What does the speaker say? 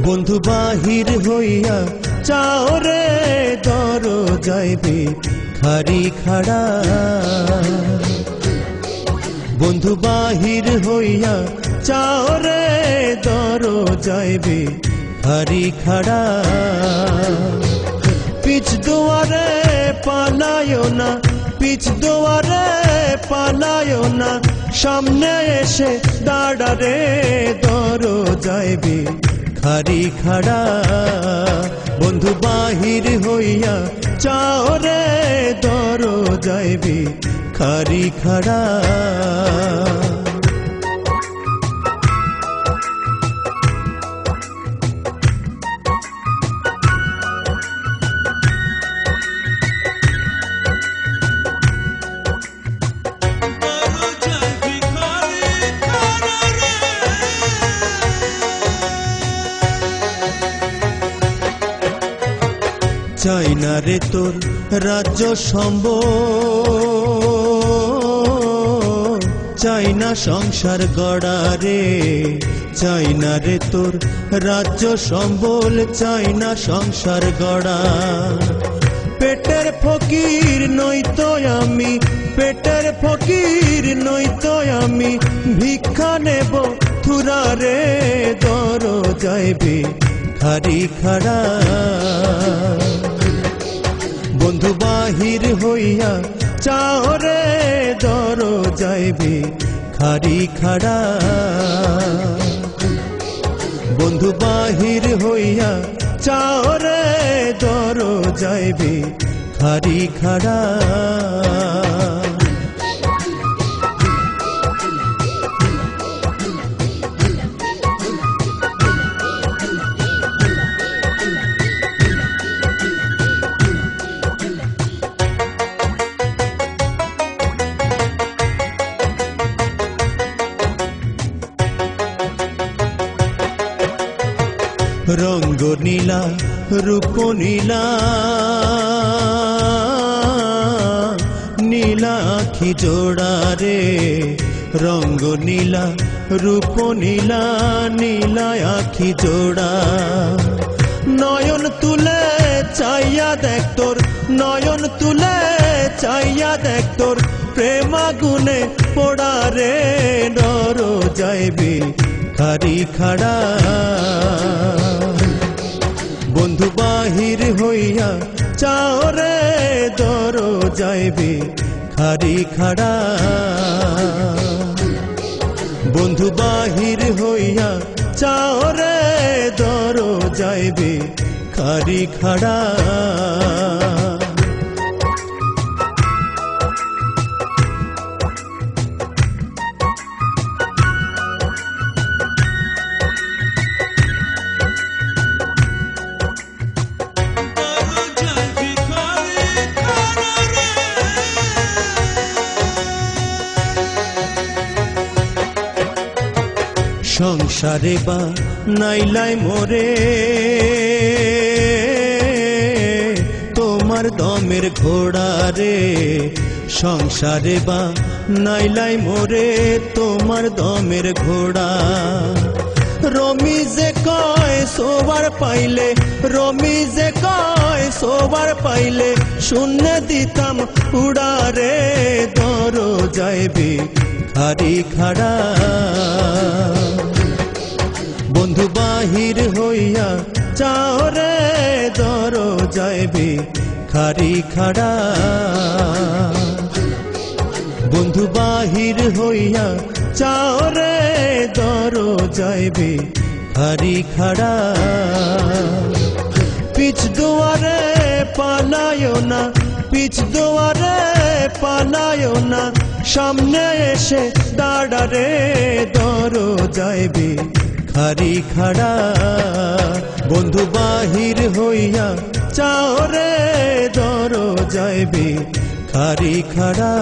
বন্ধু বাহির হইয়া চাও রে দরজায় ভিখারি খাড়া। বন্ধু বাহির হইয়া চাও রে দরজায় ভিখারি খাড়া। পিছ দুয়ারে পালায় না, পিছ দুয়ারে পালায় না, সামনে এসে দাঁড়া রে দরজায় ভিখারি খাড়া। বন্ধু বাহির হইয়া চাও রে দরজায় ভিখারি খাড়া। চাই না রে তোর রাজ্য সম্বল, চাই না সংসার গড়া রে। চাই না রে তোর রাজ্য সম্বল, চাই না সংসার গড়া। পেটের ফকির নইতো আমি, পেটের ফকির নইতো আমি, ভিক্ষা নেব থুরা রে দরজায় ভিখারি খাড়া। বন্ধু বাহির হইয়া চাও রে দরজায় ভিখারি খাড়া। বন্ধু বাহির হইয়া চাও রে দরজায় ভিখারি খাড়া। রঙ্গ নীলা রূপ নীলা, নীলা আখি জোড়া রে। রঙ্গ নীলা রূপ নীলা, নীলা আখি জোড়া। নয়ন তুলে চাইয়া দেখ তোর, নয়ন তুলে চাইয়া দেখ তোর, প্রেম আগুনে পোড়া রে দরজায় ভিখারি খাড়া। বন্ধু বাহির হইয়া চাও রে দরজায় ভিখারি খাড়া। বন্ধু বাহির হইয়া চাও রে দরজায় ভিখারি খাড়া। সংসারে বা নাইলাই মোরে তোমার দমের ঘোড়া রে। সংসারে বা নাইলাই মোরে তোমার দমের ঘোড়া। রমি যে কয় সোবার পাইলে, রমি যে কয় সোবার পাইলে, শূন্য দিতাম উড়া রে দরজায় ভিখারি খাড়া। বন্ধু বাহির হইয়া চাও রে দরজায় ভিখারি খাড়া। বন্ধু বাহির হইয়া চাও রে দরজায় ভিখারি খাড়া। পিছ দুয়ারে পালায় না, পিছ দুয়ারে পালায় না, সামনে এসে দাঁড়া রে দরজায় ভিখারি খাড়া। বন্ধু বাহির হইয়া চাও রে দরজায় ভিখারি খাড়া।